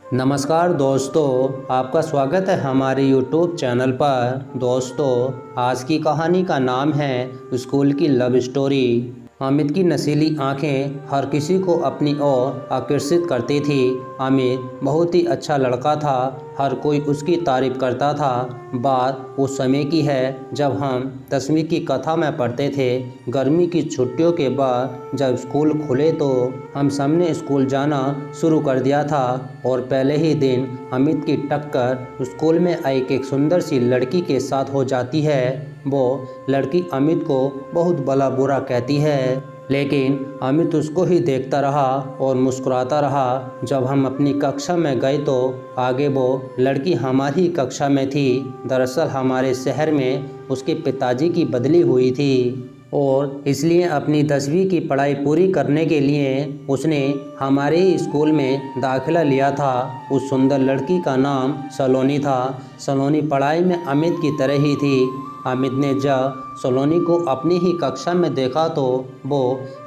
नमस्कार दोस्तों, आपका स्वागत है हमारे YouTube चैनल पर। दोस्तों, आज की कहानी का नाम है स्कूल की लव स्टोरी। अमित की नशीली आंखें हर किसी को अपनी ओर आकर्षित करती थी। अमित बहुत ही अच्छा लड़का था, हर कोई उसकी तारीफ करता था। बात उस समय की है जब हम 10वीं की कक्षा में पढ़ते थे। गर्मी की छुट्टियों के बाद जब स्कूल खुले तो हम सबने स्कूल जाना शुरू कर दिया था और पहले ही दिन अमित की टक्कर स्कूल में आई एक सुंदर सी लड़की के साथ हो जाती है। वो लड़की अमित को बहुत भला बुरा कहती है, लेकिन अमित उसको ही देखता रहा और मुस्कुराता रहा। जब हम अपनी कक्षा में गए तो आगे वो लड़की हमारी कक्षा में थी। दरअसल हमारे शहर में उसके पिताजी की बदली हुई थी और इसलिए अपनी 10वीं की पढ़ाई पूरी करने के लिए उसने हमारे ही स्कूल में दाखिला लिया था। उस सुंदर लड़की का नाम सलोनी था। सलोनी पढ़ाई में अमित की तरह ही थी। अमित ने जब सलोनी को अपनी ही कक्षा में देखा तो वो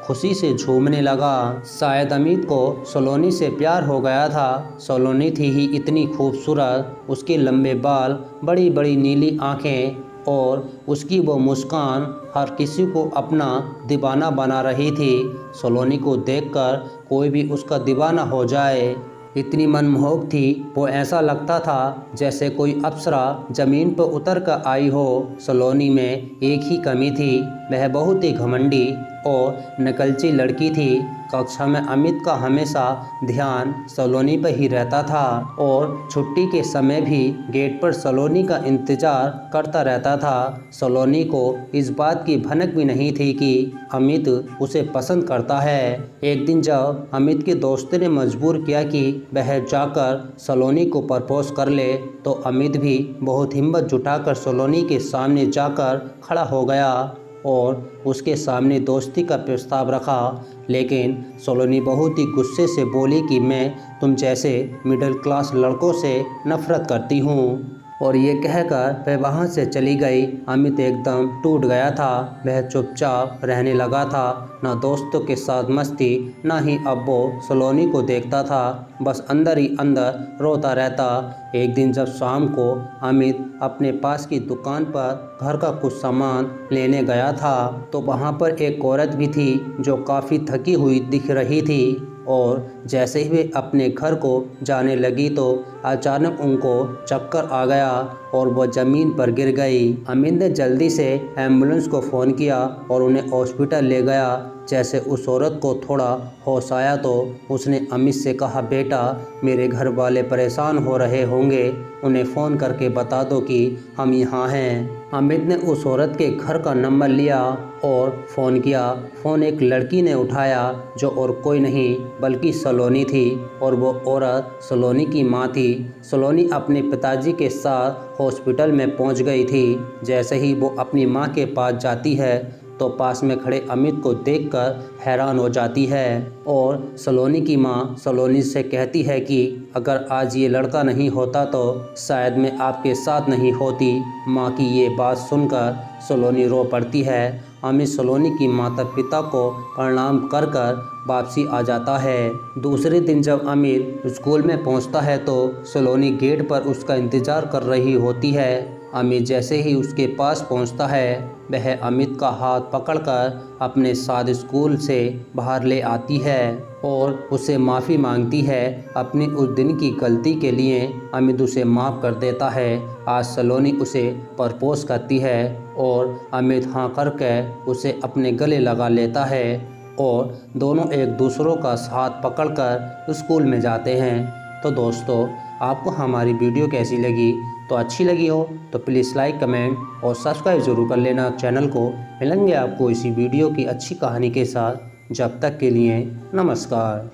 खुशी से झूमने लगा। शायद अमित को सलोनी से प्यार हो गया था। सलोनी थी ही इतनी खूबसूरत, उसके लंबे बाल, बड़ी बड़ी नीली आंखें और उसकी वो मुस्कान हर किसी को अपना दीवाना बना रही थी। सलोनी को देखकर कोई भी उसका दीवाना हो जाए, इतनी मनमोहक थी वो। ऐसा लगता था जैसे कोई अप्सरा जमीन पर उतर कर आई हो। सलोनी में एक ही कमी थी, वह बहुत ही घमंडी और नकलची लड़की थी। कक्षा में अमित का हमेशा ध्यान सलोनी पर ही रहता था और छुट्टी के समय भी गेट पर सलोनी का इंतजार करता रहता था। सलोनी को इस बात की भनक भी नहीं थी कि अमित उसे पसंद करता है। एक दिन जब अमित के दोस्त ने मजबूर किया कि वह जाकर सलोनी को प्रपोज कर ले तो अमित भी बहुत हिम्मत जुटाकर सलोनी के सामने जाकर खड़ा हो गया और उसके सामने दोस्ती का प्रस्ताव रखा। लेकिन सलोनी बहुत ही गुस्से से बोली कि मैं तुम जैसे मिडिल क्लास लड़कों से नफरत करती हूँ, और ये कहकर वह वहाँ से चली गई। अमित एकदम टूट गया था। वह चुपचाप रहने लगा था, ना दोस्तों के साथ मस्ती, ना ही अब वो सलोनी को देखता था, बस अंदर ही अंदर रोता रहता। एक दिन जब शाम को अमित अपने पास की दुकान पर घर का कुछ सामान लेने गया था तो वहाँ पर एक औरत भी थी जो काफ़ी थकी हुई दिख रही थी। और जैसे ही वे अपने घर को जाने लगी तो अचानक उनको चक्कर आ गया और वो ज़मीन पर गिर गई। अमित ने जल्दी से एम्बुलेंस को फ़ोन किया और उन्हें हॉस्पिटल ले गया। जैसे उस औरत को थोड़ा होश आया तो उसने अमित से कहा, बेटा मेरे घर वाले परेशान हो रहे होंगे, उन्हें फ़ोन करके बता दो कि हम यहाँ हैं। अमित ने उस औरत के घर का नंबर लिया और फ़ोन किया। फ़ोन एक लड़की ने उठाया जो और कोई नहीं बल्कि सलोनी थी, और वो औरत सलोनी की माँ थी। सलोनी अपने पिताजी के साथ हॉस्पिटल में पहुंच गई थी। जैसे ही वो अपनी माँ के पास जाती है तो पास में खड़े अमित को देखकर हैरान हो जाती है और सलोनी की माँ सलोनी से कहती है कि अगर आज ये लड़का नहीं होता तो शायद मैं आपके साथ नहीं होती। माँ की ये बात सुनकर सलोनी रो पड़ती है। अमित सलोनी की माता पिता को प्रणाम कर कर वापसी आ जाता है। दूसरे दिन जब अमित स्कूल में पहुंचता है तो सलोनी गेट पर उसका इंतज़ार कर रही होती है। अमित जैसे ही उसके पास पहुंचता है वह अमित का हाथ पकड़कर अपने साथ स्कूल से बाहर ले आती है और उससे माफ़ी मांगती है अपनी उस दिन की गलती के लिए। अमित उसे माफ़ कर देता है। आज सलोनी उसे प्रपोज करती है और अमित हाँ करके उसे अपने गले लगा लेता है और दोनों एक दूसरों का हाथ पकड़कर स्कूल में जाते हैं। तो दोस्तों, आपको हमारी वीडियो कैसी लगी? तो अच्छी लगी हो तो प्लीज़ लाइक, कमेंट और सब्सक्राइब ज़रूर कर लेना चैनल को। मिलेंगे आपको इसी वीडियो की अच्छी कहानी के साथ। जब तक के लिए नमस्कार।